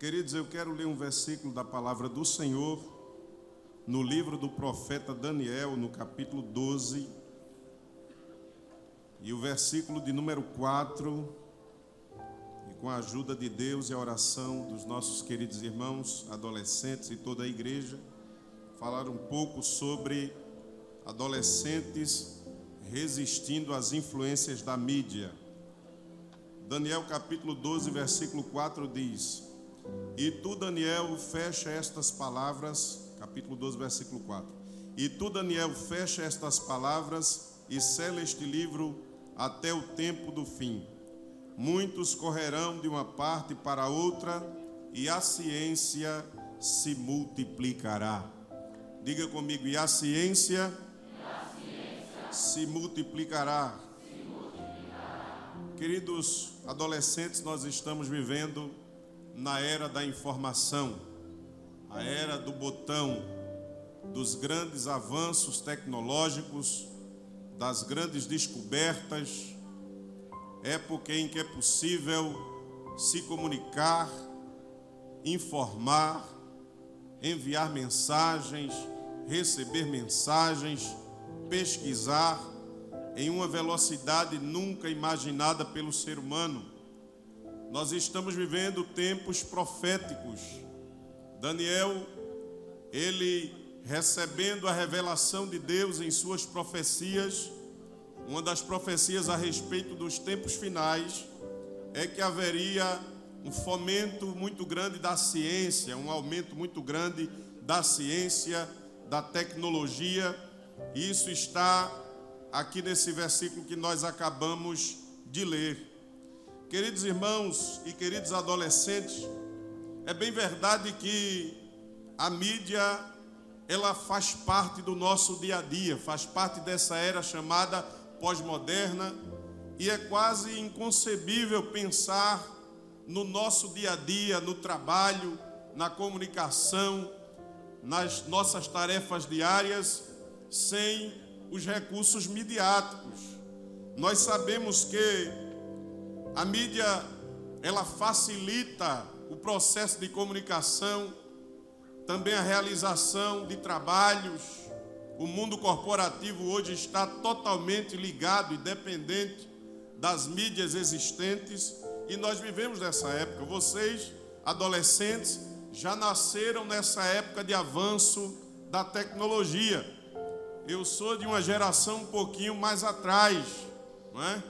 Queridos, eu quero ler um versículo da palavra do Senhor no livro do profeta Daniel, no capítulo 12, e o versículo de número 4, e com a ajuda de Deus e a oração dos nossos queridos irmãos, adolescentes e toda a igreja, falar um pouco sobre adolescentes resistindo às influências da mídia. Daniel capítulo 12, versículo 4 diz: E tu, Daniel, fecha estas palavras, capítulo 12, versículo 4. E tu, Daniel, fecha estas palavras e sela este livro até o tempo do fim. Muitos correrão de uma parte para outra e a ciência se multiplicará. Diga comigo, e a ciência se multiplicará. Queridos adolescentes, nós estamos vivendo na era da informação, a era do botão, dos grandes avanços tecnológicos, das grandes descobertas, época em que é possível se comunicar, informar, enviar mensagens, receber mensagens, pesquisar em uma velocidade nunca imaginada pelo ser humano. Nós estamos vivendo tempos proféticos. Daniel, ele recebendo a revelação de Deus em suas profecias, uma das profecias a respeito dos tempos finais é que haveria um fomento muito grande da ciência, um aumento muito grande da ciência, da tecnologia. Isso está aqui nesse versículo que nós acabamos de ler. Queridos irmãos e queridos adolescentes, é bem verdade que a mídia, ela faz parte do nosso dia a dia, faz parte dessa era chamada pós-moderna, e é quase inconcebível pensar no nosso dia a dia, no trabalho, na comunicação, nas nossas tarefas diárias, sem os recursos midiáticos. Nós sabemos que a mídia, ela facilita o processo de comunicação, também a realização de trabalhos. O mundo corporativo hoje está totalmente ligado e dependente das mídias existentes, e nós vivemos nessa época. Vocês, adolescentes, já nasceram nessa época de avanço da tecnologia. Eu sou de uma geração um pouquinho mais atrás, não é?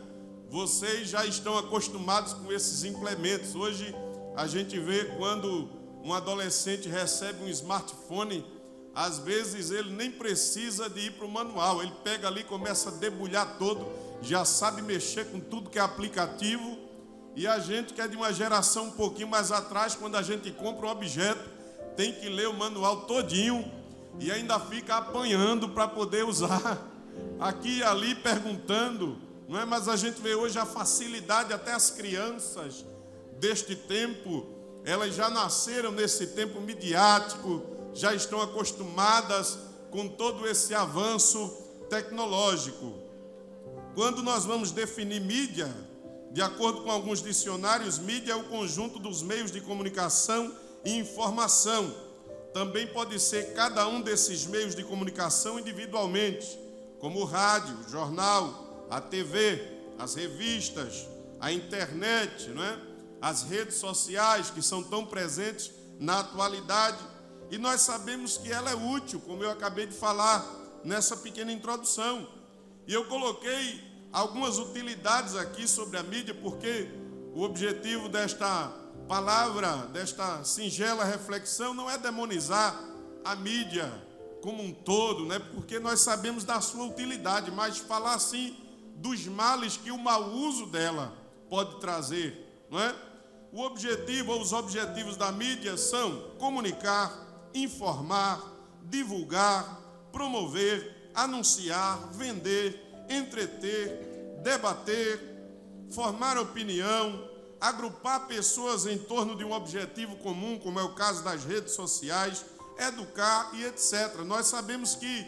Vocês já estão acostumados com esses implementos. Hoje a gente vê quando um adolescente recebe um smartphone, às vezes ele nem precisa de ir para o manual. Ele pega ali, começa a debulhar todo, já sabe mexer com tudo que é aplicativo. E a gente que é de uma geração um pouquinho mais atrás, quando a gente compra um objeto, tem que ler o manual todinho e ainda fica apanhando para poder usar, aqui e ali perguntando, não é? Mas a gente vê hoje a facilidade, até as crianças deste tempo, elas já nasceram nesse tempo midiático, já estão acostumadas com todo esse avanço tecnológico. Quando nós vamos definir mídia, de acordo com alguns dicionários, mídia é o conjunto dos meios de comunicação e informação. Também pode ser cada um desses meios de comunicação individualmente, como o rádio, o jornal, a TV, as revistas, a internet, não é? As redes sociais que são tão presentes na atualidade. E nós sabemos que ela é útil, como eu acabei de falar nessa pequena introdução. E eu coloquei algumas utilidades aqui sobre a mídia, porque o objetivo desta palavra, desta singela reflexão, não é demonizar a mídia como um todo, né? Porque nós sabemos da sua utilidade, mas falar assim dos males que o mau uso dela pode trazer, não é? O objetivo ou os objetivos da mídia são comunicar, informar, divulgar, promover, anunciar, vender, entreter, debater, formar opinião, agrupar pessoas em torno de um objetivo comum, como é o caso das redes sociais, educar e etc. Nós sabemos que,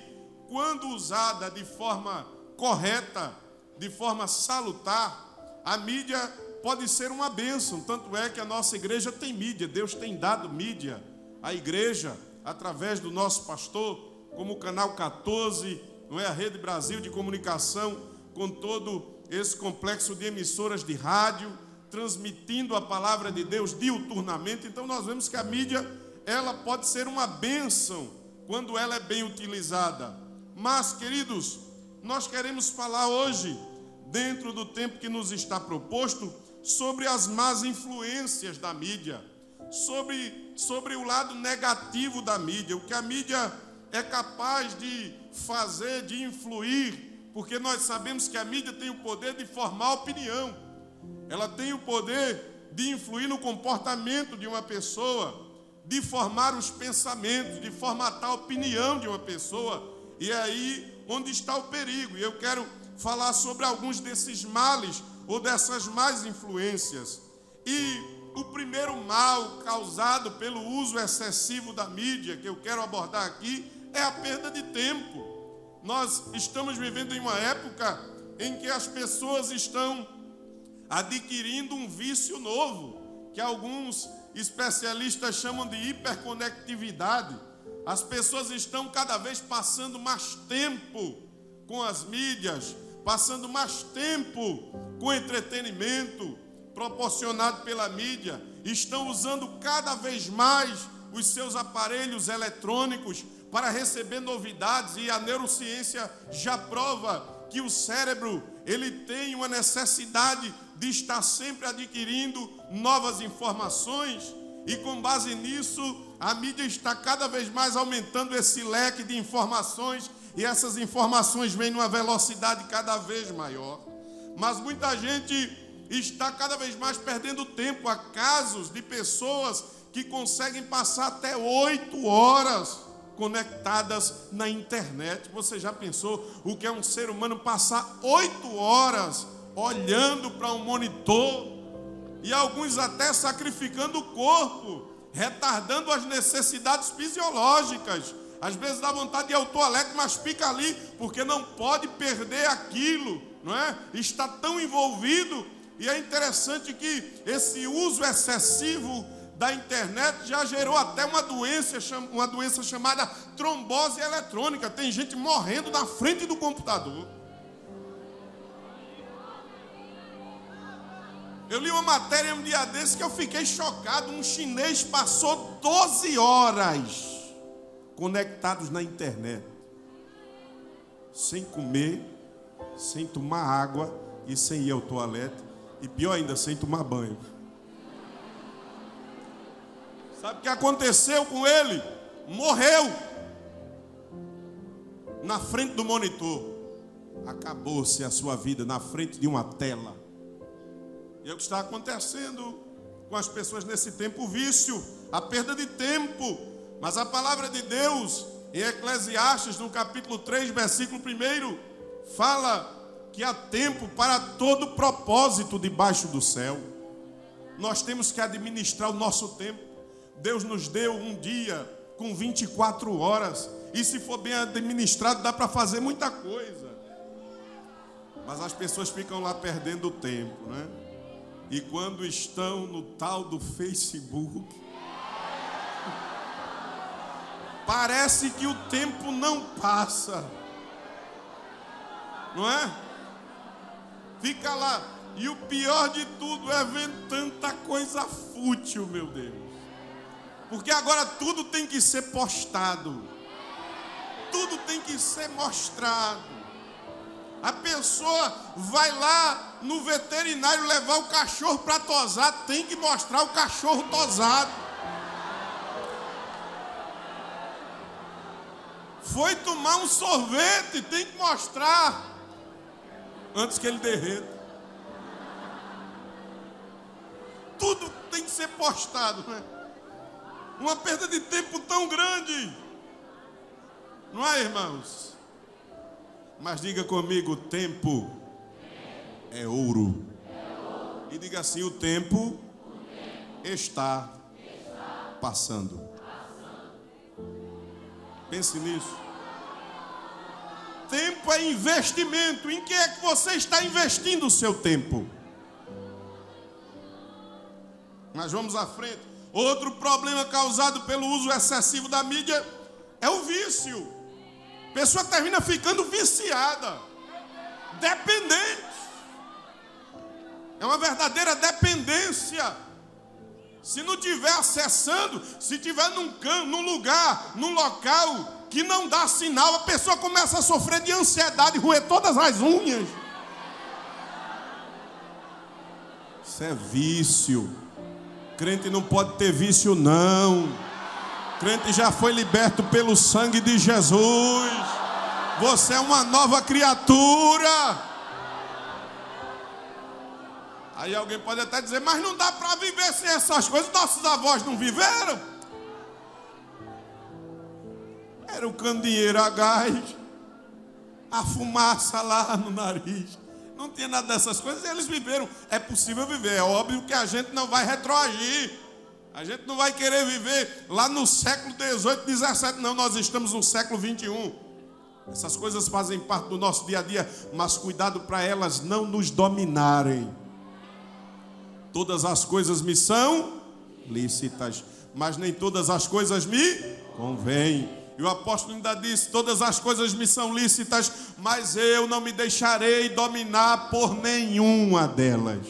quando usada de forma correta, de forma salutar, a mídia pode ser uma bênção. Tanto é que a nossa igreja tem mídia. Deus tem dado mídia à igreja através do nosso pastor, como o Canal 14, não é? A Rede Brasil de Comunicação, com todo esse complexo de emissoras de rádio, transmitindo a palavra de Deus diuturnamente. Então nós vemos que a mídia, ela pode ser uma bênção quando ela é bem utilizada. Mas, queridos, nós queremos falar hoje, dentro do tempo que nos está proposto, sobre as más influências da mídia, sobre o lado negativo da mídia, o que a mídia é capaz de fazer, de influir, porque nós sabemos que a mídia tem o poder de formar opinião, ela tem o poder de influir no comportamento de uma pessoa, de formar os pensamentos, de formatar a opinião de uma pessoa, e é aí onde está o perigo. E eu quero falar sobre alguns desses males, ou dessas más influências. E o primeiro mal causado pelo uso excessivo da mídia, que eu quero abordar aqui, é a perda de tempo. Nós estamos vivendo em uma época em que as pessoas estão adquirindo um vício novo, que alguns especialistas chamam de hiperconectividade. As pessoas estão cada vez passando mais tempo com as mídias, passando mais tempo com entretenimento proporcionado pela mídia, estão usando cada vez mais os seus aparelhos eletrônicos para receber novidades, e a neurociência já prova que o cérebro, ele tem uma necessidade de estar sempre adquirindo novas informações, e com base nisso, a mídia está cada vez mais aumentando esse leque de informações, e essas informações vêm numa velocidade cada vez maior. Mas muita gente está cada vez mais perdendo tempo. Há casos de pessoas que conseguem passar até 8 horas conectadas na internet. Você já pensou o que é um ser humano passar 8 horas olhando para um monitor? E alguns até sacrificando o corpo, retardando as necessidades fisiológicas. Às vezes dá vontade de ir ao toalete, mas fica ali, porque não pode perder aquilo, não é? Está tão envolvido. E é interessante que esse uso excessivo da internet já gerou até uma doença chamada trombose eletrônica. Tem gente morrendo na frente do computador. Eu li uma matéria um dia desse que eu fiquei chocado. Um chinês passou 12 horas conectados na internet, sem comer, sem tomar água e sem ir ao toalete, e pior ainda, sem tomar banho. Sabe o que aconteceu com ele? Morreu na frente do monitor. Acabou-se a sua vida na frente de uma tela. E é o que está acontecendo com as pessoas nesse tempo: o vício, a perda de tempo. Mas a palavra de Deus, em Eclesiastes, no capítulo 3, versículo 1, fala que há tempo para todo propósito debaixo do céu. Nós temos que administrar o nosso tempo. Deus nos deu um dia com 24 horas. E se for bem administrado, dá para fazer muita coisa. Mas as pessoas ficam lá perdendo o tempo, né? E quando estão no tal do Facebook, parece que o tempo não passa, não é? Fica lá. E o pior de tudo é ver tanta coisa fútil, meu Deus. Porque agora tudo tem que ser postado, tudo tem que ser mostrado. A pessoa vai lá no veterinário levar o cachorro para tosar, tem que mostrar o cachorro tosado. Foi tomar um sorvete, tem que mostrar antes que ele derreta. Tudo tem que ser postado, né? Uma perda de tempo tão grande, não é, irmãos? Mas diga comigo: tempo é ouro. E diga assim: o tempo está passando. Pense nisso. Tempo é investimento. Em que é que você está investindo o seu tempo? Mas vamos à frente. Outro problema causado pelo uso excessivo da mídia é o vício. A pessoa termina ficando viciada, dependente. É uma verdadeira dependência. Se não estiver acessando, se estiver num lugar, num local que não dá sinal, a pessoa começa a sofrer de ansiedade, roer todas as unhas. Isso é vício. Crente não pode ter vício, não. Crente já foi liberto pelo sangue de Jesus. Você é uma nova criatura. Aí alguém pode até dizer, mas não dá para viver sem essas coisas. Nossos avós não viveram. Era o candeeiro a gás, a fumaça lá no nariz. Não tinha nada dessas coisas, eles viveram. É possível viver, é óbvio que a gente não vai retroagir. A gente não vai querer viver lá no século 18, 17, não. Nós estamos no século 21. Essas coisas fazem parte do nosso dia a dia, mas cuidado para elas não nos dominarem. Todas as coisas me são lícitas, mas nem todas as coisas me convêm. E o apóstolo ainda disse, todas as coisas me são lícitas, mas eu não me deixarei dominar por nenhuma delas.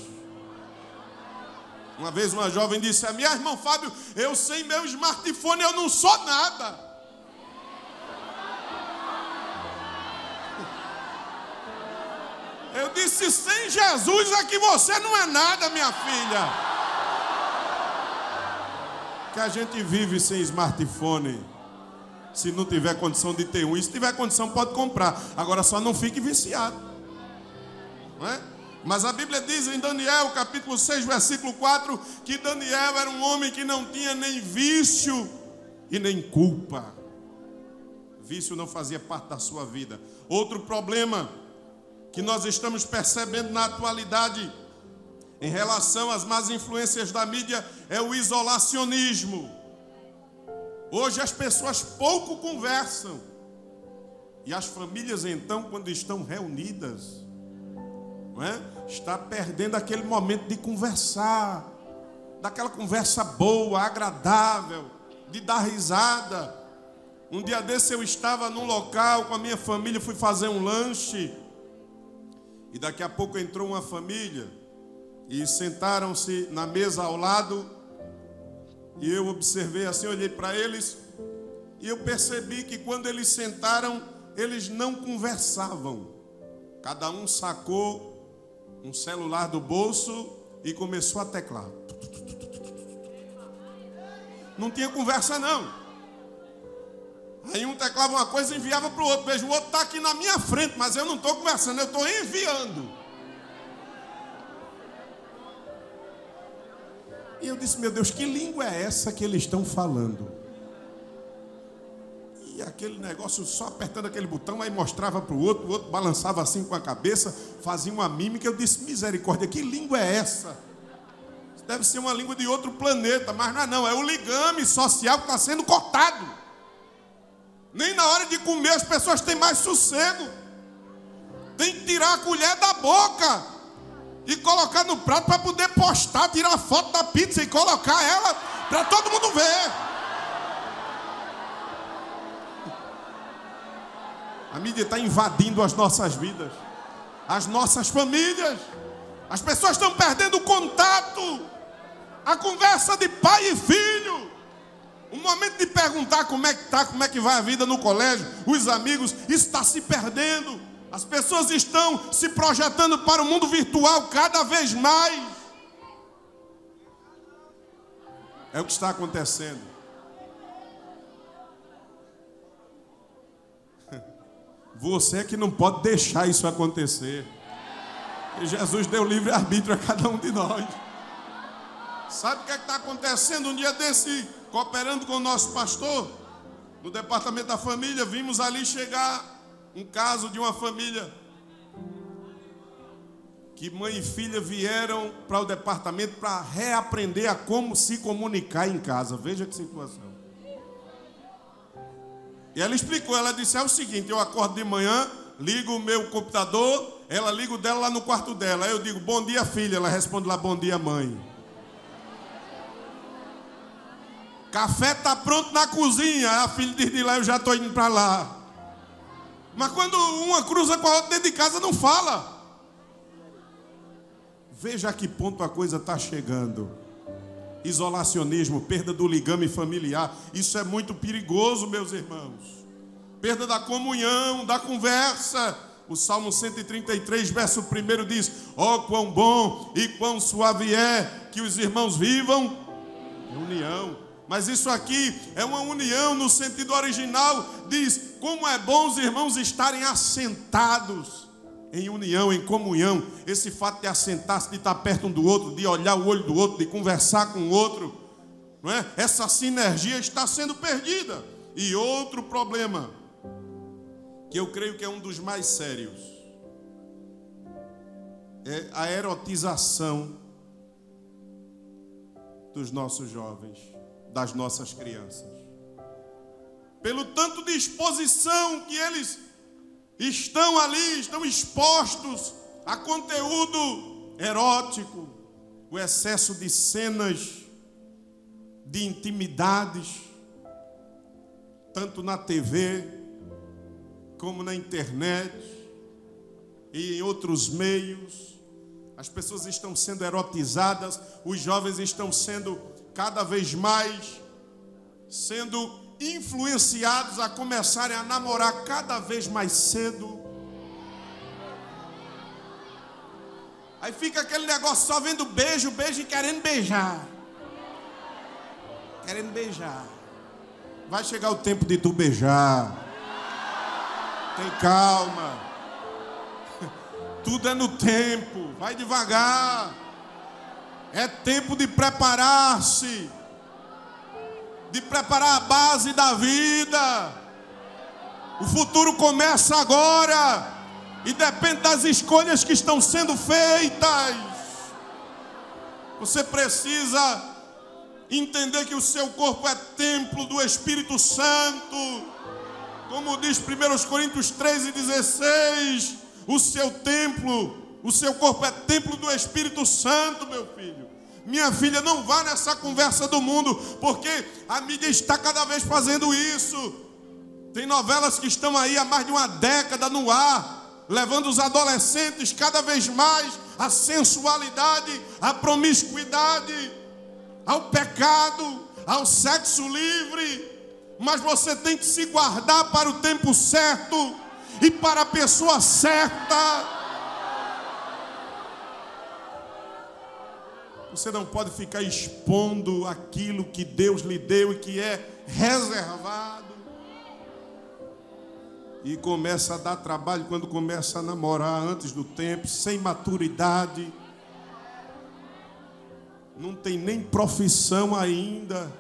Uma vez uma jovem disse a mim, irmão Fábio, eu sem meu smartphone eu não sou nada. Eu disse, sem Jesus é que você não é nada, minha filha. Que a gente vive sem smartphone. Se não tiver condição de ter um, e se tiver condição pode comprar. Agora só não fique viciado. Não é? Mas a Bíblia diz em Daniel, capítulo 6, versículo 4, que Daniel era um homem que não tinha nem vício e nem culpa. Vício não fazia parte da sua vida. Outro problema que nós estamos percebendo na atualidade em relação às más influências da mídia é o isolacionismo. Hoje as pessoas pouco conversam. E as famílias então, quando estão reunidas, não é? Está perdendo aquele momento de conversar, daquela conversa boa, agradável, de dar risada. Um dia desse eu estava num local com a minha família, fui fazer um lanche. E daqui a pouco entrou uma família e sentaram-se na mesa ao lado. E eu observei assim, olhei para eles e eu percebi que quando eles sentaram, eles não conversavam. Cada um sacou um celular do bolso e começou a teclar. Não tinha conversa não. Aí um teclava uma coisa e enviava para o outro. Veja, o outro está aqui na minha frente, mas eu não estou conversando, eu estou enviando. E eu disse, meu Deus, que língua é essa que eles estão falando? E aquele negócio só apertando aquele botão, aí mostrava para o outro balançava assim com a cabeça, fazia uma mímica. Eu disse, misericórdia, que língua é essa? Deve ser uma língua de outro planeta, mas não é o ligame social que está sendo cortado. Nem na hora de comer as pessoas têm mais sossego. Tem que tirar a colher da boca e colocar no prato para poder postar, tirar foto da pizza e colocar ela para todo mundo ver. A mídia está invadindo as nossas vidas, as nossas famílias. As pessoas estão perdendo o contato, a conversa de pai e filho. O momento de perguntar como é que está, como é que vai a vida no colégio, os amigos, isso está se perdendo. As pessoas estão se projetando para o mundo virtual cada vez mais. É o que está acontecendo. Você é que não pode deixar isso acontecer. E Jesus deu livre-arbítrio a cada um de nós. Sabe o que está acontecendo? Um dia desse, cooperando com o nosso pastor, no departamento da família, vimos ali chegar um caso de uma família que mãe e filha vieram para o departamento para reaprender a como se comunicar em casa. Veja que situação. E ela explicou, ela disse, é o seguinte, eu acordo de manhã, ligo o meu computador, ela liga o dela lá no quarto dela. Aí eu digo, bom dia filha, ela responde lá, bom dia mãe. Café está pronto na cozinha. A filha diz de lá, eu já estou indo para lá. Mas quando uma cruza com a outra dentro de casa, não fala. Veja a que ponto a coisa está chegando. Isolacionismo, perda do ligame familiar. Isso é muito perigoso, meus irmãos. Perda da comunhão, da conversa. O Salmo 133, verso 1 diz: ó, quão bom e quão suave é que os irmãos vivam em união. Mas isso aqui é uma união no sentido original. Diz, como é bom os irmãos estarem assentados em união, em comunhão. Esse fato de assentar-se, de estar perto um do outro, de olhar o olho do outro, de conversar com o outro, não é? Essa sinergia está sendo perdida. E outro problema, que eu creio que é um dos mais sérios, é a erotização dos nossos jovens, das nossas crianças. Pelo tanto de exposição que eles estão ali, estão expostos a conteúdo erótico, o excesso de cenas de intimidades, tanto na TV, como na internet e em outros meios. As pessoas estão sendo erotizadas, os jovens estão sendo cada vez mais sendo influenciados a começarem a namorar cada vez mais cedo. Aí fica aquele negócio só vendo beijo, beijo e querendo beijar. Querendo beijar. Vai chegar o tempo de tu beijar. Tem calma. Tudo é no tempo. Vai devagar. É tempo de preparar-se. De preparar a base da vida. O futuro começa agora. E depende das escolhas que estão sendo feitas. Você precisa entender que o seu corpo é templo do Espírito Santo. Como diz 1 Coríntios 13:16, o seu templo, o seu corpo é templo do Espírito Santo, meu filho. Minha filha, não vá nessa conversa do mundo, porque a mídia está cada vez fazendo isso. Tem novelas que estão aí há mais de uma década no ar, levando os adolescentes cada vez mais à sensualidade, à promiscuidade, ao pecado, ao sexo livre. Mas você tem que se guardar para o tempo certo e para a pessoa certa. Você não pode ficar expondo aquilo que Deus lhe deu e que é reservado. E começa a dar trabalho quando começa a namorar antes do tempo, sem maturidade. Não tem nem profissão ainda.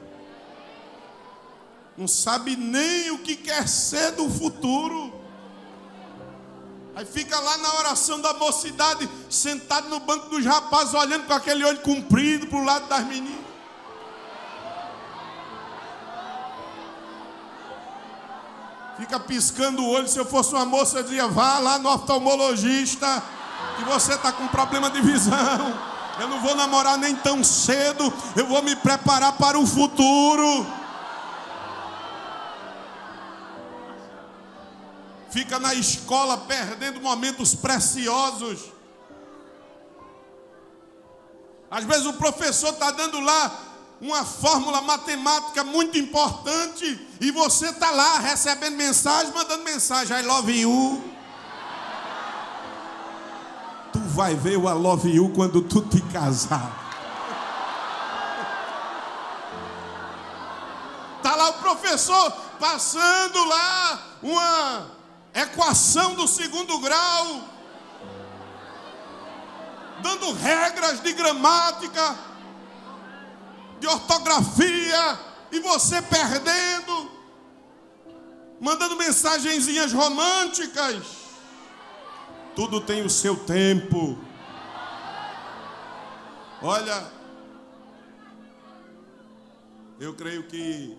Não sabe nem o que quer ser do futuro. Aí fica lá na oração da mocidade, sentado no banco dos rapazes, olhando com aquele olho comprido para o lado das meninas. Fica piscando o olho. Se eu fosse uma moça, eu dizia, vá lá no oftalmologista, que você está com problema de visão. Eu não vou namorar nem tão cedo, eu vou me preparar para o futuro. Fica na escola perdendo momentos preciosos. Às vezes o professor está dando lá uma fórmula matemática muito importante e você está lá recebendo mensagem, mandando mensagem, I love you. Tu vai ver o I love you quando tu te casar. Está lá o professor passando lá uma equação do 2º grau, dando regras de gramática, de ortografia, e você perdendo, mandando mensagenzinhas românticas. Tudo tem o seu tempo. Olha, eu creio que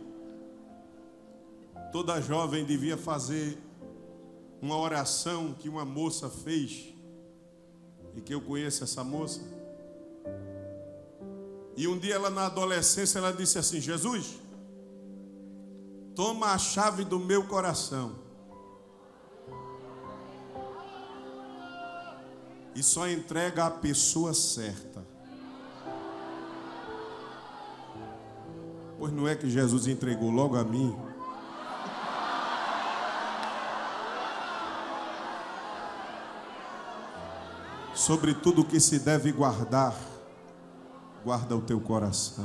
toda jovem devia fazer uma oração que uma moça fez, e que eu conheço essa moça. E um dia ela, na adolescência, ela disse assim: Jesus, toma a chave do meu coração e só entrega à pessoa certa. Pois não é que Jesus entregou logo a mim? Sobre tudo o que se deve guardar, guarda o teu coração.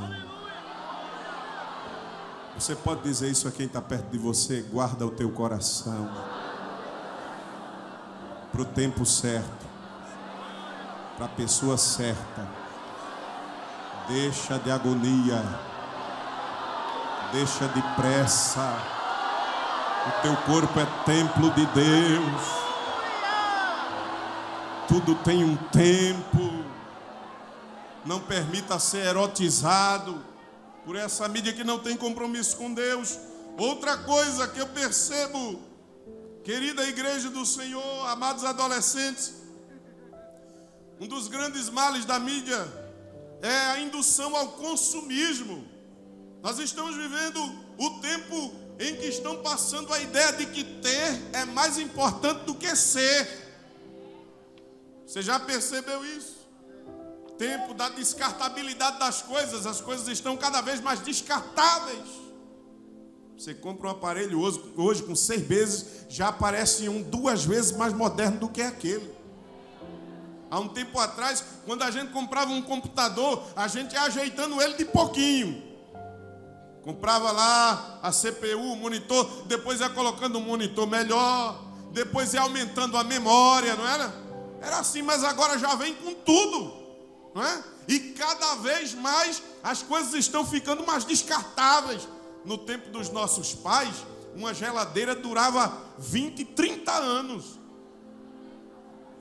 Você pode dizer isso a quem está perto de você: guarda o teu coração para o tempo certo, para a pessoa certa. Deixa de agonia, deixa de pressa. O teu corpo é templo de Deus. Tudo tem um tempo. Não permita ser erotizado por essa mídia que não tem compromisso com Deus. Outra coisa que eu percebo, querida igreja do Senhor, amados adolescentes, um dos grandes males da mídia é a indução ao consumismo. Nós estamos vivendo o tempo em que estão passando a ideia de que ter é mais importante do que ser. Você já percebeu isso? Tempo da descartabilidade das coisas. As coisas estão cada vez mais descartáveis. Você compra um aparelho hoje com 6 meses, já aparece um 2 vezes mais moderno do que aquele. Há um tempo atrás, quando a gente comprava um computador, a gente ia ajeitando ele de pouquinho. Comprava lá a CPU, o monitor, depois ia colocando um monitor melhor, depois ia aumentando a memória, não era? Era assim, mas agora já vem com tudo, não é? E cada vez mais as coisas estão ficando mais descartáveis. No tempo dos nossos pais, uma geladeira durava 20, 30 anos.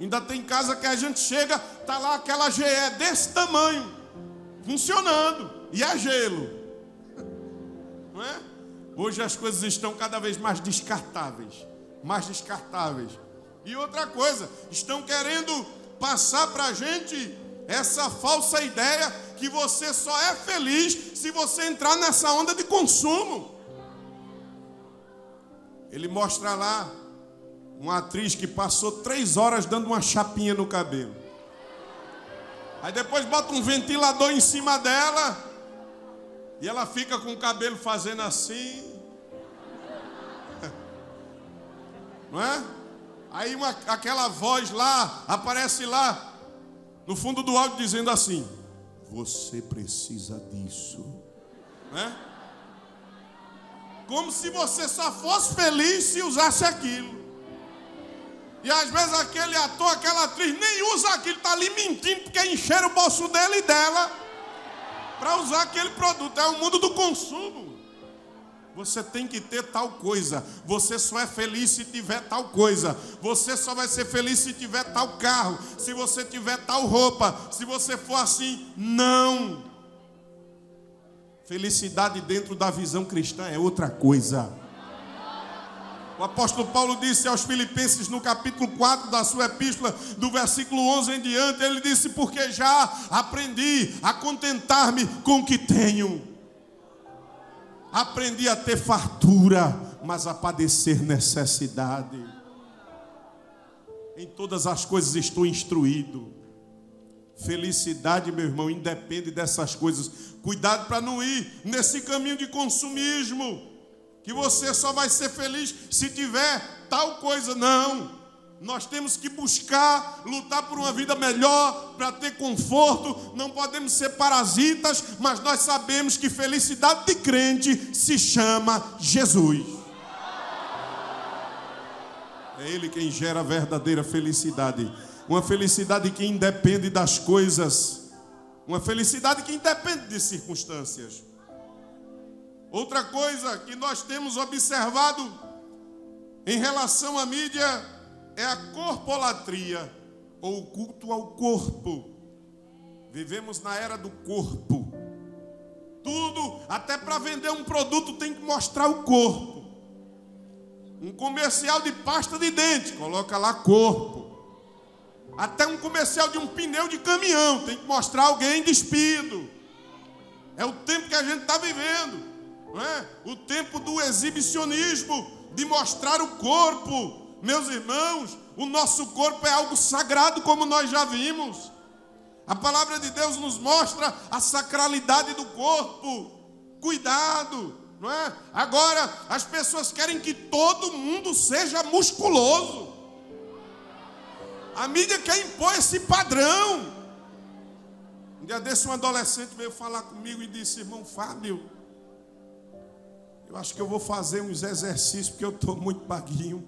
Ainda tem casa que a gente chega, tá lá aquela GE desse tamanho, funcionando, e é gelo, não é? Hoje as coisas estão cada vez mais descartáveis, mais descartáveis. E outra coisa, estão querendo passar para a gente essa falsa ideia que você só é feliz se você entrar nessa onda de consumo. Ele mostra lá uma atriz que passou 3 horas dando uma chapinha no cabelo. Aí depois bota um ventilador em cima dela e ela fica com o cabelo fazendo assim. Não é? Aí aquela voz lá, aparece lá, no fundo do áudio dizendo assim: você precisa disso. Né? Como se você só fosse feliz se usasse aquilo. E às vezes aquele ator, aquela atriz nem usa aquilo, está ali mentindo porque encheram o bolso dele e dela para usar aquele produto. É o mundo do consumo. Você tem que ter tal coisa. Você só é feliz se tiver tal coisa. Você só vai ser feliz se tiver tal carro. Se você tiver tal roupa. Se você for assim. Não. Felicidade dentro da visão cristã é outra coisa. O apóstolo Paulo disse aos Filipenses no capítulo 4 da sua epístola, do versículo 11 em diante, ele disse: porque já aprendi a contentar-me com o que tenho. Aprendi a ter fartura, mas a padecer necessidade. Em todas as coisas estou instruído. Felicidade, meu irmão, independe dessas coisas. Cuidado para não ir nesse caminho de consumismo, que você só vai ser feliz se tiver tal coisa. Não. Nós temos que buscar, lutar por uma vida melhor, para ter conforto. Não podemos ser parasitas, mas nós sabemos que felicidade de crente se chama Jesus. É Ele quem gera a verdadeira felicidade. Uma felicidade que independe das coisas. Uma felicidade que independe de circunstâncias. Outra coisa que nós temos observado em relação à mídia é a corpolatria, ou o culto ao corpo. Vivemos na era do corpo. Tudo, até para vender um produto, tem que mostrar o corpo. Um comercial de pasta de dente, coloca lá corpo. Até um comercial de um pneu de caminhão, tem que mostrar alguém despido. É o tempo que a gente está vivendo. não é? O tempo do exibicionismo, de mostrar o corpo. Meus irmãos, o nosso corpo é algo sagrado, como nós já vimos. A palavra de Deus nos mostra a sacralidade do corpo. Cuidado, não é? Agora, as pessoas querem que todo mundo seja musculoso. A mídia quer impor esse padrão. Um dia desse, um adolescente veio falar comigo e disse: irmão Fábio, eu acho que eu vou fazer uns exercícios porque eu estou muito baguinho.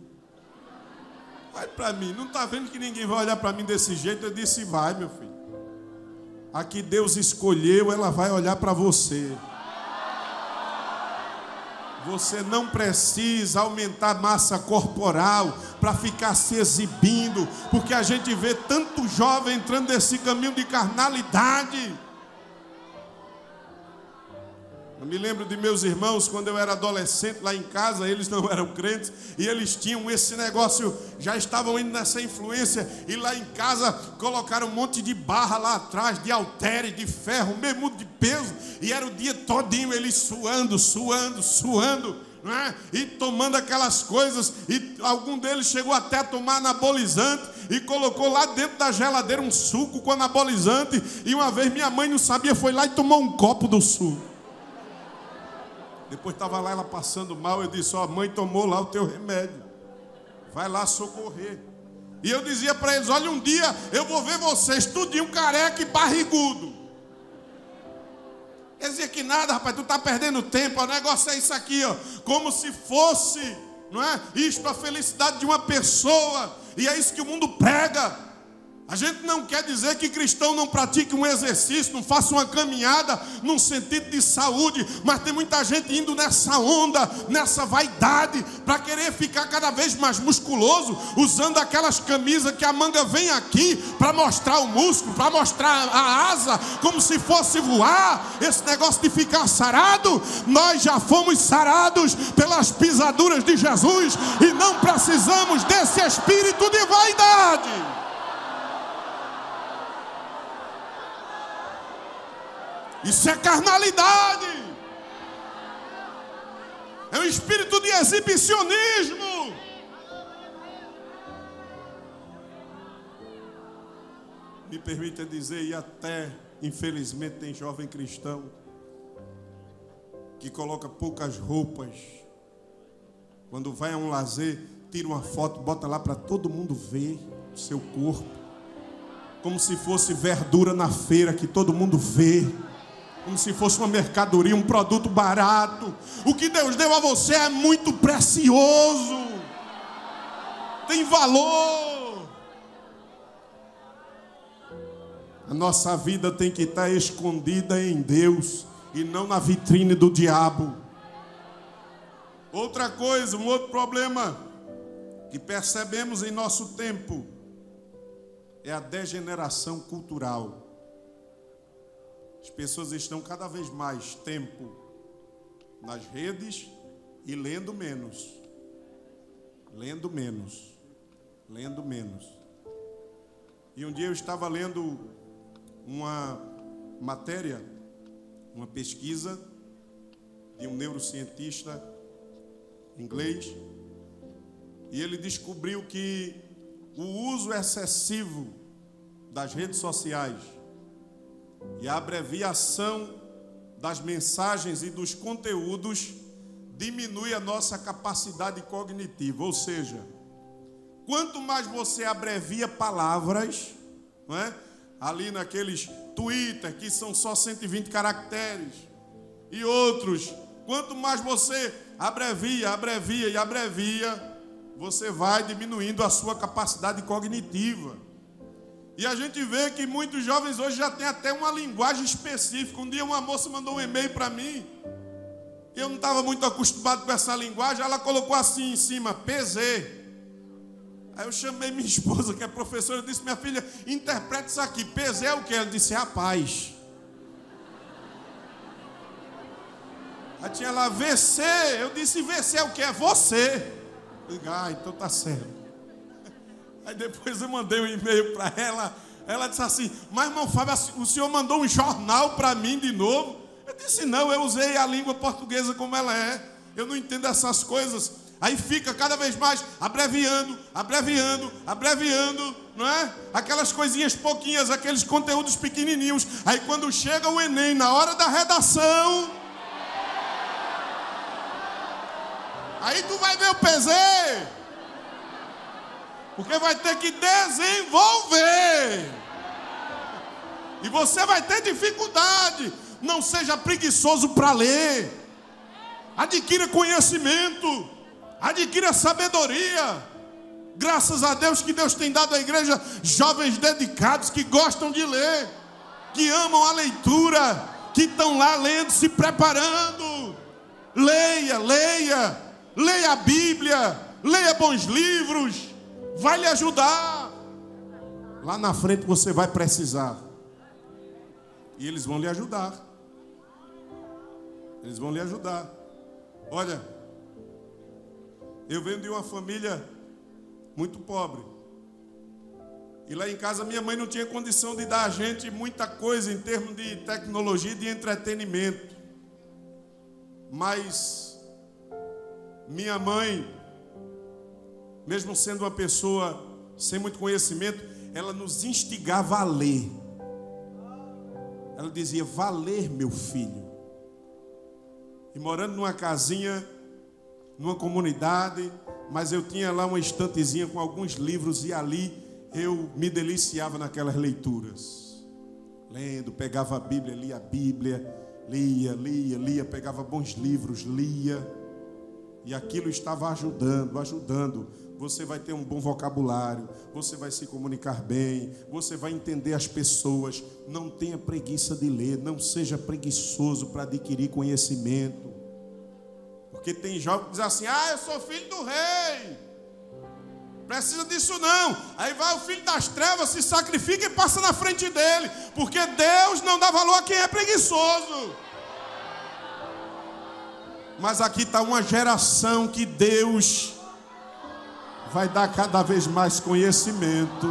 Vai para mim, não está vendo que ninguém vai olhar para mim desse jeito? Eu disse: vai, meu filho. A que Deus escolheu, ela vai olhar para você. Você não precisa aumentar a massa corporal para ficar se exibindo, porque a gente vê tanto jovem entrando nesse caminho de carnalidade. Eu me lembro de meus irmãos, quando eu era adolescente lá em casa, eles não eram crentes, e eles tinham esse negócio, já estavam indo nessa influência, e lá em casa colocaram um monte de barra lá atrás, de halteres, de ferro, mesmo de peso, e era o dia todinho eles suando, não é? E tomando aquelas coisas, e algum deles chegou até a tomar anabolizante, e colocou lá dentro da geladeira um suco com anabolizante, e uma vez minha mãe não sabia, foi lá e tomou um copo do suco. Depois estava lá ela passando mal, eu disse: ó, mãe tomou lá o teu remédio, vai lá socorrer. E eu dizia para eles: olha, um dia eu vou ver vocês tudinho careca e barrigudo. Quer dizer que nada, rapaz, tu está perdendo tempo, o negócio é isso aqui, ó, como se fosse, não é? Isto a felicidade de uma pessoa, e é isso que o mundo prega. A gente não quer dizer que cristão não pratique um exercício, não faça uma caminhada num sentido de saúde, mas tem muita gente indo nessa onda, nessa vaidade, para querer ficar cada vez mais musculoso, usando aquelas camisas que a manga vem aqui para mostrar o músculo, para mostrar a asa, como se fosse voar. Esse negócio de ficar sarado, nós já fomos sarados pelas pisaduras de Jesus e não precisamos desse espírito de vaidade. Isso é carnalidade. É um espírito de exibicionismo. Me permita dizer, e até infelizmente tem jovem cristão que coloca poucas roupas, quando vai a um lazer, tira uma foto, bota lá para todo mundo ver o seu corpo, como se fosse verdura na feira que todo mundo vê, como se fosse uma mercadoria, um produto barato. O que Deus deu a você é muito precioso, tem valor. A nossa vida tem que estar escondida em Deus e não na vitrine do diabo. Outra coisa, um outro problema que percebemos em nosso tempo é a degeneração cultural. As pessoas estão cada vez mais tempo nas redes e lendo menos. Lendo menos. Lendo menos. E um dia eu estava lendo uma matéria, uma pesquisa de um neurocientista inglês, e ele descobriu que o uso excessivo das redes sociais e a abreviação das mensagens e dos conteúdos diminui a nossa capacidade cognitiva. Ou seja, quanto mais você abrevia palavras, não é? Ali naqueles Twitter que são só 120 caracteres e outros, quanto mais você abrevia, você vai diminuindo a sua capacidade cognitiva. E a gente vê que muitos jovens hoje já têm até uma linguagem específica. Um dia uma moça mandou um e-mail para mim, eu não estava muito acostumado com essa linguagem, ela colocou assim em cima, PZ. Aí eu chamei minha esposa, que é professora, eu disse: minha filha, interpreta isso aqui, PZ é o quê? Ela disse: é a paz. Aí tinha lá VC, eu disse: VC é o quê? É você. Eu digo: ah, então tá certo. Aí depois eu mandei um e-mail para ela, ela disse assim: mas irmão Fábio, o senhor mandou um jornal para mim de novo? Eu disse, não, eu usei a língua portuguesa como ela é. Eu não entendo essas coisas. Aí fica cada vez mais abreviando, não é? Aquelas coisinhas pouquinhas, aqueles conteúdos pequenininhos. Aí quando chega o Enem, na hora da redação, aí tu vai ver o PZ, porque vai ter que desenvolver. E você vai ter dificuldade. Não seja preguiçoso para ler. Adquira conhecimento. Adquira sabedoria. Graças a Deus que Deus tem dado à igreja jovens dedicados que gostam de ler, que amam a leitura, que estão lá lendo, se preparando. Leia a Bíblia, leia bons livros, vai lhe ajudar. Lá na frente você vai precisar. E eles vão lhe ajudar. Eles vão lhe ajudar. Olha, eu venho de uma família muito pobre. E lá em casa minha mãe não tinha condição de dar a gente muita coisa em termos de tecnologia e de entretenimento. Mas minha mãe, mesmo sendo uma pessoa sem muito conhecimento, ela nos instigava a ler. Ela dizia, vá ler, meu filho. E morando numa casinha, numa comunidade, mas eu tinha lá uma estantezinha com alguns livros e ali eu me deliciava naquelas leituras. Lendo, pegava a Bíblia, lia a Bíblia, lia, pegava bons livros, lia. E aquilo estava ajudando. Você vai ter um bom vocabulário, você vai se comunicar bem, você vai entender as pessoas. Não tenha preguiça de ler, não seja preguiçoso para adquirir conhecimento. Porque tem jovem que diz assim, eu sou filho do rei, precisa disso não. Aí vai o filho das trevas, se sacrifica e passa na frente dele, porque Deus não dá valor a quem é preguiçoso. Mas aqui está uma geração que Deus vai dar cada vez mais conhecimento,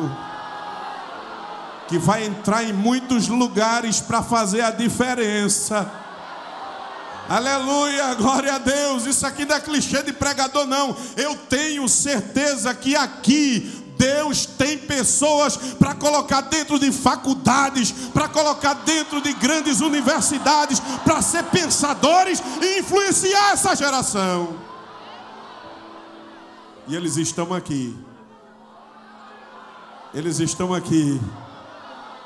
que vai entrar em muitos lugares para fazer a diferença. Aleluia, glória a Deus. Isso aqui não é clichê de pregador não. Eu tenho certeza que aqui Deus tem pessoas para colocar dentro de faculdades, para colocar dentro de grandes universidades, para ser pensadores e influenciar essa geração. E eles estão aqui. Eles estão aqui.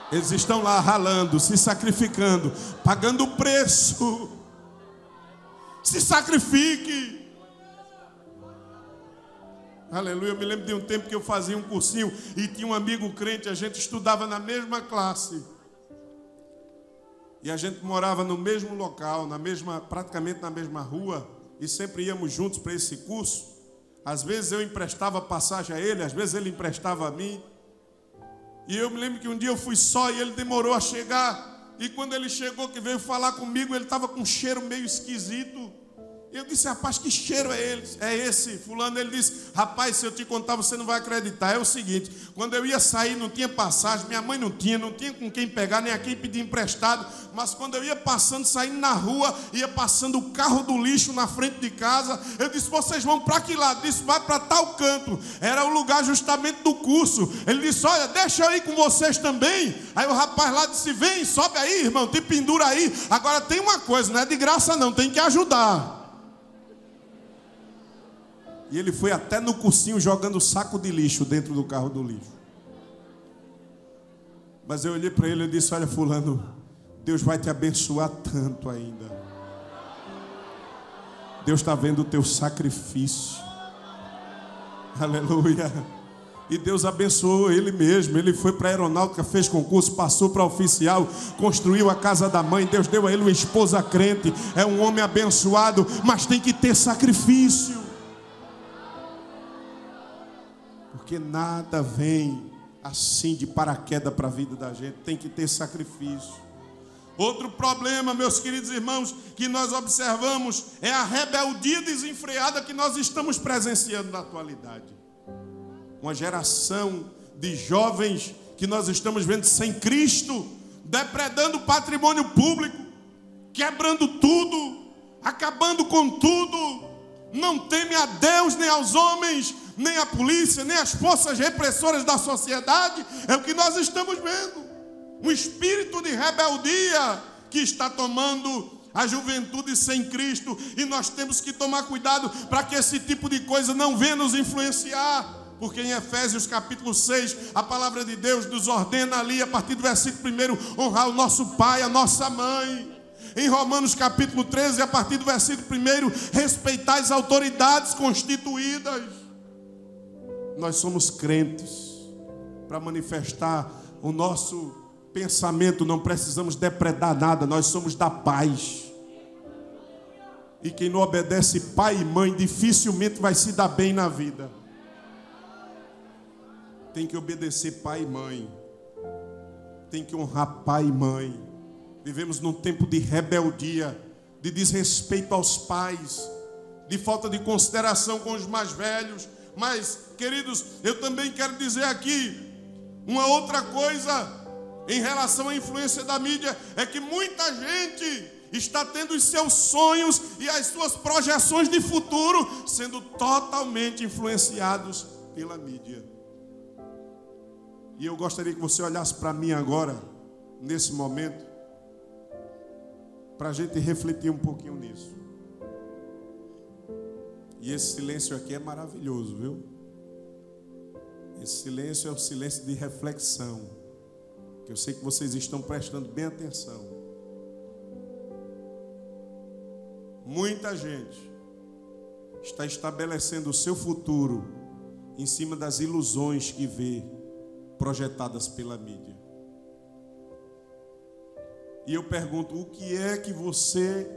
Eles estão lá ralando, se sacrificando, pagando o preço. Se sacrifique. Aleluia. Eu me lembro de um tempo que eu fazia um cursinho e tinha um amigo crente, a gente estudava na mesma classe. E a gente morava no mesmo local, praticamente na mesma rua, e sempre íamos juntos para esse curso. Às vezes eu emprestava passagem a ele, às vezes ele emprestava a mim. E eu me lembro que um dia eu fui só e ele demorou a chegar. E quando ele chegou, que veio falar comigo, ele estava com um cheiro meio esquisito. Eu disse, rapaz, que cheiro é esse? Fulano, ele disse, rapaz, se eu te contar você não vai acreditar. É o seguinte, quando eu ia sair não tinha passagem, minha mãe não tinha com quem pegar, nem a quem pedir emprestado. Mas quando eu ia passando, saindo na rua, ia passando o carro do lixo na frente de casa. Eu disse, vocês vão para que lado? Disse, vai para tal canto. Era o lugar justamente do curso. Ele disse, olha, deixa eu ir com vocês também. Aí o rapaz lá disse, vem, sobe aí, irmão, te pendura aí. Agora tem uma coisa, não é de graça não, tem que ajudar. E ele foi até no cursinho jogando saco de lixo dentro do carro do lixo. Mas eu olhei para ele e disse, olha fulano, Deus vai te abençoar tanto ainda. Deus está vendo o teu sacrifício. Aleluia. E Deus abençoou ele mesmo. Ele foi para a aeronáutica, fez concurso, passou para oficial, construiu a casa da mãe. Deus deu a ele uma esposa crente. É um homem abençoado, mas tem que ter sacrifício. Porque nada vem assim de paraquedas para a vida da gente. Tem que ter sacrifício. Outro problema, meus queridos irmãos, que nós observamos é a rebeldia desenfreada que nós estamos presenciando na atualidade. Uma geração de jovens que nós estamos vendo sem Cristo, depredando o patrimônio público, quebrando tudo, acabando com tudo, não teme a Deus, nem aos homens, nem a polícia, nem as forças repressoras da sociedade. É o que nós estamos vendo. Um espírito de rebeldia que está tomando a juventude sem Cristo. E nós temos que tomar cuidado para que esse tipo de coisa não venha nos influenciar. Porque em Efésios capítulo 6, a palavra de Deus nos ordena ali, a partir do versículo 1, honrar o nosso pai, a nossa mãe. Em Romanos capítulo 13, a partir do versículo 1, respeitar as autoridades constituídas. Nós somos crentes. Para manifestar o nosso pensamento, não precisamos depredar nada, nós somos da paz. E quem não obedece pai e mãe, dificilmente vai se dar bem na vida. Tem que obedecer pai e mãe. Tem que honrar pai e mãe. Vivemos num tempo de rebeldia, de desrespeito aos pais, de falta de consideração com os mais velhos. Mas, queridos, eu também quero dizer aqui uma outra coisa em relação à influência da mídia, é que muita gente está tendo os seus sonhos e as suas projeções de futuro sendo totalmente influenciados pela mídia. E eu gostaria que você olhasse para mim agora, nesse momento, para a gente refletir um pouquinho nisso. E esse silêncio aqui é maravilhoso, viu? Esse silêncio é um silêncio de reflexão, que eu sei que vocês estão prestando bem atenção. Muita gente está estabelecendo o seu futuro em cima das ilusões que vê projetadas pela mídia. E eu pergunto, o que é que você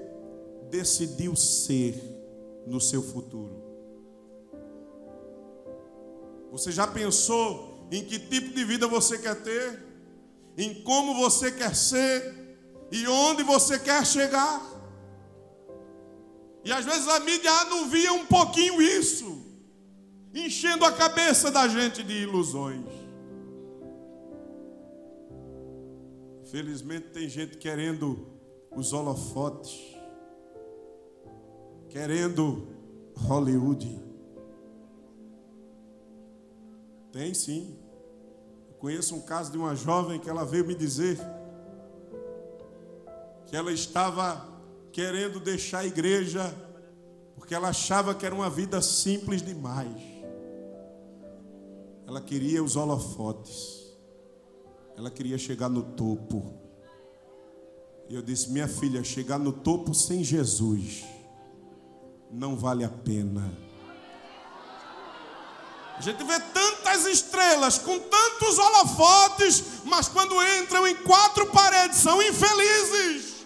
decidiu ser no seu futuro? Você já pensou em que tipo de vida você quer ter? Em como você quer ser? E onde você quer chegar? E às vezes a mídia anuvia um pouquinho isso, enchendo a cabeça da gente de ilusões. Infelizmente tem gente querendo os holofotes, querendo Hollywood. Tem sim. Eu conheço um caso de uma jovem que ela veio me dizer que ela estava querendo deixar a igreja porque ela achava que era uma vida simples demais. Ela queria os holofotes. Ela queria chegar no topo. E eu disse, minha filha, chegar no topo sem Jesus não vale a pena. A gente vê tantas estrelas com tantos holofotes, mas quando entram em quatro paredes são infelizes.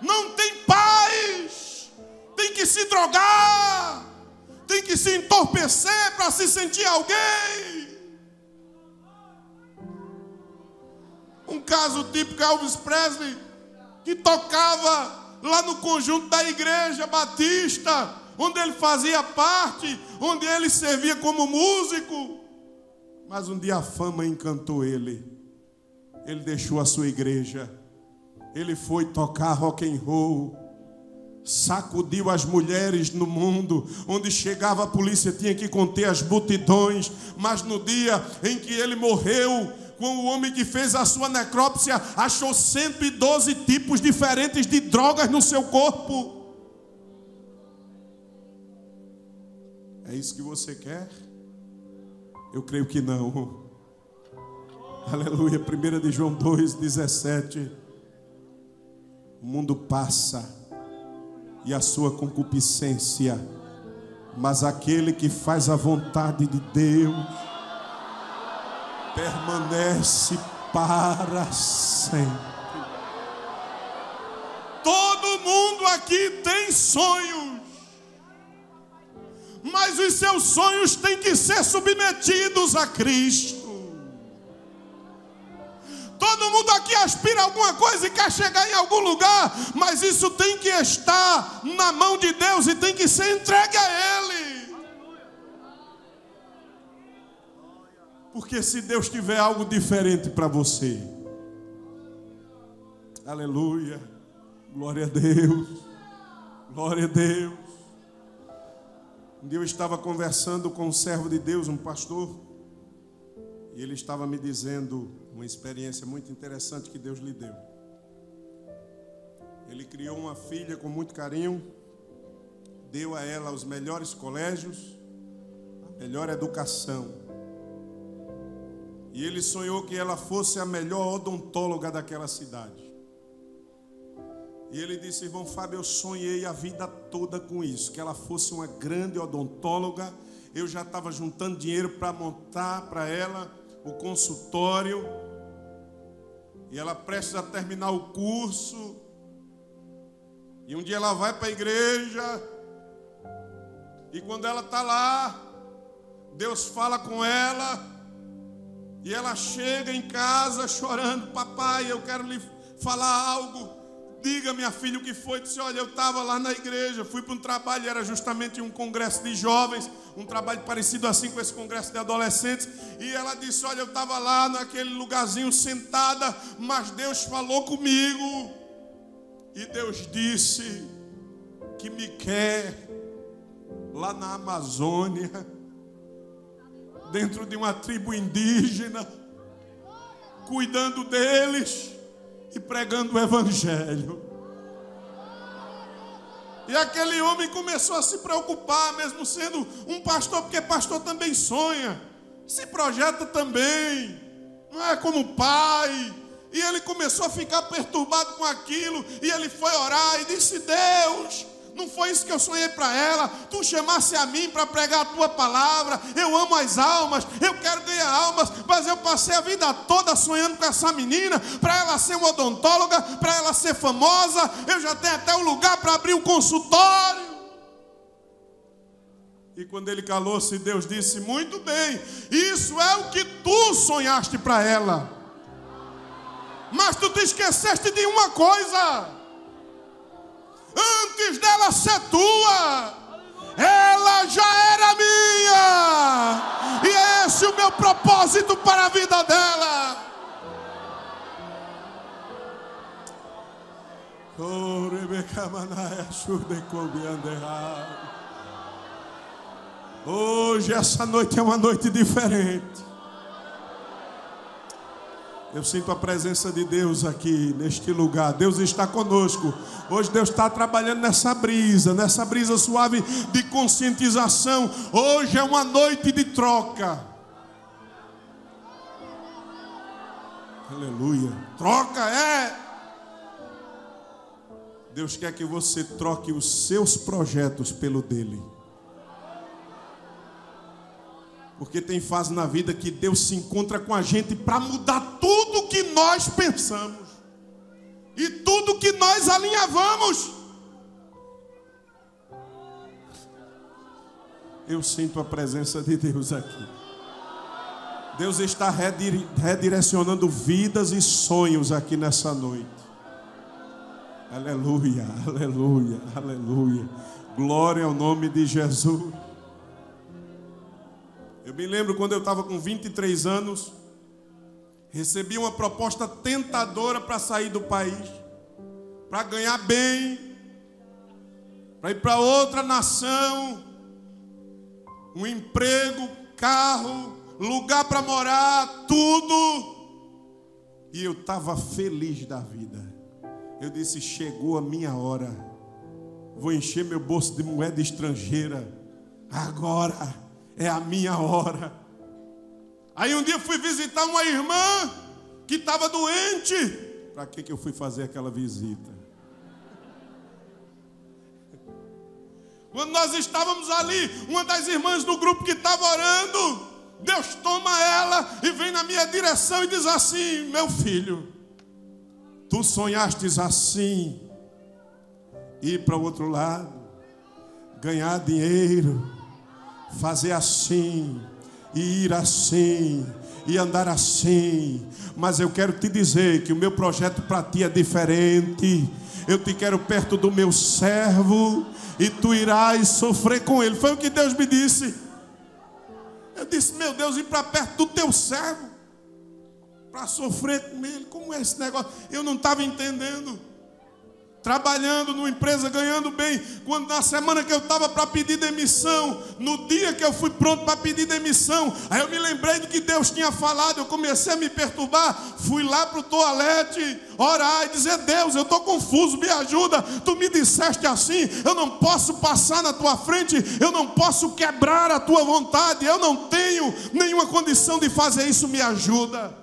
Não tem paz. Tem que se drogar. Tem que se entorpecer para se sentir alguém. Um caso típico é Elvis Presley, que tocava lá no conjunto da igreja batista, onde ele fazia parte, onde ele servia como músico. Mas um dia a fama encantou ele. Ele deixou a sua igreja. Ele foi tocar rock and roll. Sacudiu as mulheres no mundo. Onde chegava a polícia tinha que conter as multidões. Mas no dia em que ele morreu, com o homem que fez a sua necrópsia, achou 112 tipos diferentes de drogas no seu corpo. É isso que você quer? Eu creio que não. Aleluia. 1 de João 2,17. O mundo passa e a sua concupiscência, mas aquele que faz a vontade de Deus permanece para sempre. Todo mundo aqui tem sonhos, mas os seus sonhos têm que ser submetidos a Cristo. Todo mundo aqui aspira a alguma coisa e quer chegar em algum lugar, mas isso tem que estar na mão de Deus e tem que ser entregue a Ele. Porque se Deus tiver algo diferente para você, aleluia, Glória a Deus. Glória a Deus. Um dia eu estava conversando com um servo de Deus, um pastor, e ele estava me dizendo uma experiência muito interessante que Deus lhe deu. Ele criou uma filha com muito carinho, deu a ela os melhores colégios, a melhor educação. E ele sonhou que ela fosse a melhor odontóloga daquela cidade. E ele disse: irmão Fábio, eu sonhei a vida toda com isso, que ela fosse uma grande odontóloga. Eu já estava juntando dinheiro para montar para ela o consultório. E ela prestes a terminar o curso. E um dia ela vai para a igreja. E quando ela está lá, Deus fala com ela. E ela chega em casa chorando: papai, eu quero lhe falar algo. Diga, minha filha, o que foi? Disse: olha, eu estava lá na igreja, fui para um trabalho, era justamente um congresso de jovens, um trabalho parecido assim com esse congresso de adolescentes. E ela disse: olha, eu estava lá naquele lugarzinho sentada, mas Deus falou comigo. E Deus disse que me quer lá na Amazônia, dentro de uma tribo indígena, cuidando deles e pregando o evangelho. E aquele homem começou a se preocupar, mesmo sendo um pastor, porque pastor também sonha, se projeta também, não é como pai. E ele começou a ficar perturbado com aquilo, e ele foi orar e disse: Deus, não foi isso que eu sonhei para ela. Tu chamasse a mim para pregar a tua palavra. Eu amo as almas, eu quero ganhar almas, mas eu passei a vida toda sonhando com essa menina, para ela ser uma odontóloga, para ela ser famosa. Eu já tenho até um lugar para abrir um consultório. E quando ele calou-se, Deus disse: muito bem, isso é o que tu sonhaste para ela, mas tu te esqueceste de uma coisa. Antes dela ser tua, ela já era minha. E esse é o meu propósito para a vida dela. Hoje, essa noite é uma noite diferente. Eu sinto a presença de Deus aqui, neste lugar. Deus está conosco. Hoje Deus está trabalhando nessa brisa suave de conscientização. Hoje é uma noite de troca. Aleluia. Troca é. Deus quer que você troque os seus projetos pelo dele. Porque tem fase na vida que Deus se encontra com a gente para mudar tudo que nós pensamos e tudo que nós alinhavamos. Eu sinto a presença de Deus aqui. Deus está redirecionando vidas e sonhos aqui nessa noite. Aleluia, aleluia, aleluia. Glória ao nome de Jesus. Eu me lembro quando eu estava com 23 anos, recebi uma proposta tentadora para sair do país, para ganhar bem, para ir para outra nação, um emprego, carro, lugar para morar, tudo. E eu estava feliz da vida. Eu disse: chegou a minha hora, vou encher meu bolso de moeda estrangeira, agora é a minha hora. Aí um dia eu fui visitar uma irmã que estava doente. Para que eu fui fazer aquela visita? Quando nós estávamos ali, uma das irmãs do grupo que estava orando, Deus toma ela e vem na minha direção e diz assim: meu filho, tu sonhastes assim, ir para o outro lado, ganhar dinheiro, fazer assim, e ir assim, e andar assim. Mas eu quero te dizer que o meu projeto para ti é diferente. Eu te quero perto do meu servo, e tu irás sofrer com ele. Foi o que Deus me disse. Eu disse: meu Deus, ir para perto do teu servo, para sofrer com ele? Como é esse negócio? Eu não estava entendendo. trabalhando numa empresa, ganhando bem, quando na semana que eu estava para pedir demissão, no dia que eu fui pronto para pedir demissão, aí eu me lembrei do que Deus tinha falado, eu comecei a me perturbar, fui lá para o toalete, orar e dizer: Deus, eu estou confuso, me ajuda, tu me disseste assim, eu não posso passar na tua frente, eu não posso quebrar a tua vontade, eu não tenho nenhuma condição de fazer isso, me ajuda.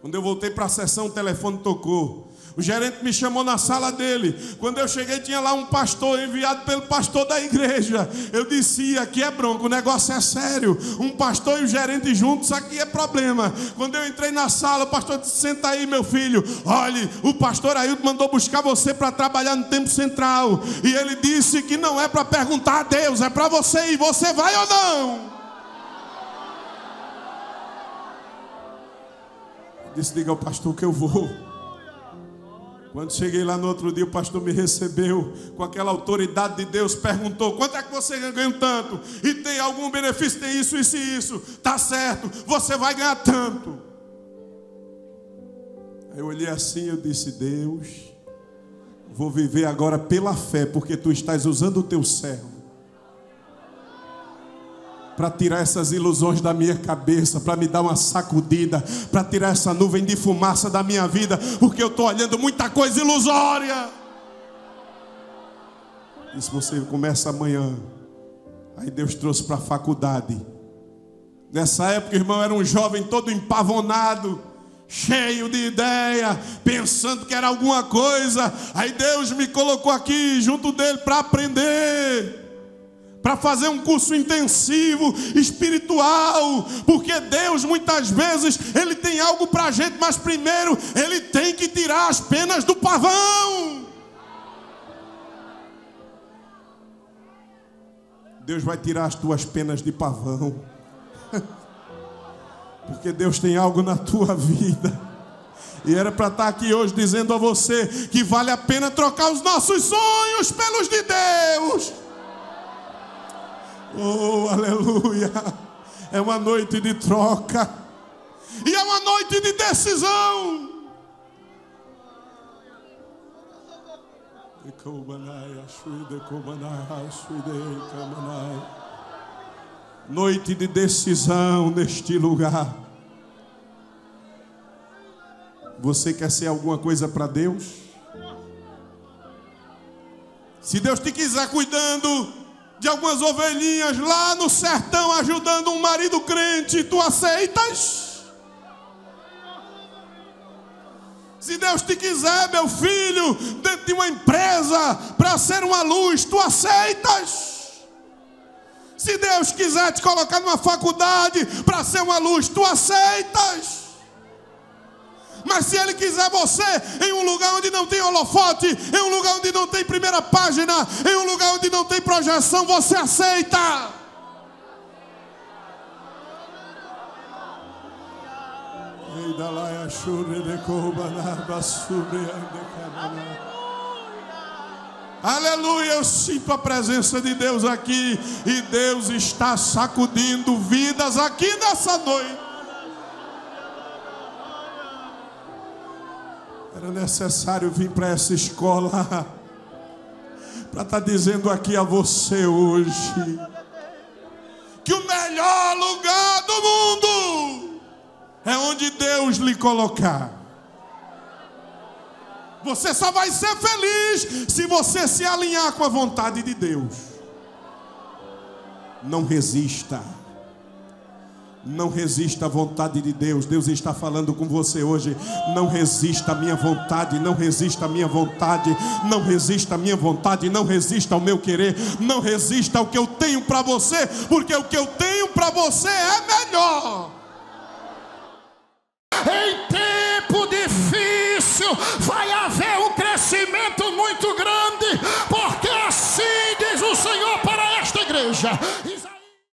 Quando eu voltei para a sessão, o telefone tocou. O gerente me chamou na sala dele. Quando eu cheguei, tinha lá um pastor enviado pelo pastor da igreja. Eu disse: aqui é bronco, o negócio é sério. Um pastor e o gerente juntos, aqui é problema. Quando eu entrei na sala, o pastor disse: senta aí, meu filho. Olhe, o pastor Ailton mandou buscar você para trabalhar no Tempo Central. E ele disse que não é para perguntar a Deus, é para você ir. Você vai ou não? Eu disse: diga ao pastor que eu vou. Quando cheguei lá no outro dia, o pastor me recebeu com aquela autoridade de Deus, perguntou: quanto é que você ganha? Tanto. E tem algum benefício? Tem isso, isso e isso. Tá certo, você vai ganhar tanto. Aí eu olhei assim e eu disse: Deus, vou viver agora pela fé, porque tu estás usando o teu servo para tirar essas ilusões da minha cabeça, para me dar uma sacudida, para tirar essa nuvem de fumaça da minha vida, porque eu estou olhando muita coisa ilusória. E se você começa amanhã, aí Deus trouxe para a faculdade. Nessa época, irmão, eu era um jovem todo empavonado, cheio de ideia, pensando que era alguma coisa. Aí Deus me colocou aqui junto dele para aprender, para fazer um curso intensivo, espiritual, porque Deus muitas vezes, Ele tem algo para a gente, mas primeiro Ele tem que tirar as penas do pavão. Deus vai tirar as tuas penas de pavão, porque Deus tem algo na tua vida. E era para estar aqui hoje dizendo a você que vale a pena trocar os nossos sonhos pelos de Deus. Oh, aleluia. É uma noite de troca, e é uma noite de decisão. Noite de decisão neste lugar. Você quer ser alguma coisa para Deus? Se Deus te quiser cuidando de algumas ovelhinhas lá no sertão, ajudando um marido crente, tu aceitas? Se Deus te quiser, meu filho, dentro de uma empresa, para ser uma luz, tu aceitas? Se Deus quiser te colocar numa faculdade para ser uma luz, tu aceitas? Mas se Ele quiser você em um lugar onde não tem holofote, em um lugar onde não tem primeira página, em um lugar onde não tem projeção, você aceita? Aleluia, eu sinto a presença de Deus aqui, e Deus está sacudindo vidas aqui nessa noite. Era necessário vir para essa escola para estar dizendo aqui a você hoje que o melhor lugar do mundo é onde Deus lhe colocar. Você só vai ser feliz se você se alinhar com a vontade de Deus. Não resista. Não resista à vontade de Deus. Deus está falando com você hoje. Não resista à minha vontade. Não resista à minha vontade. Não resista à minha vontade. Não resista ao meu querer. Não resista ao que eu tenho para você, porque o que eu tenho para você é melhor. Em tempo difícil vai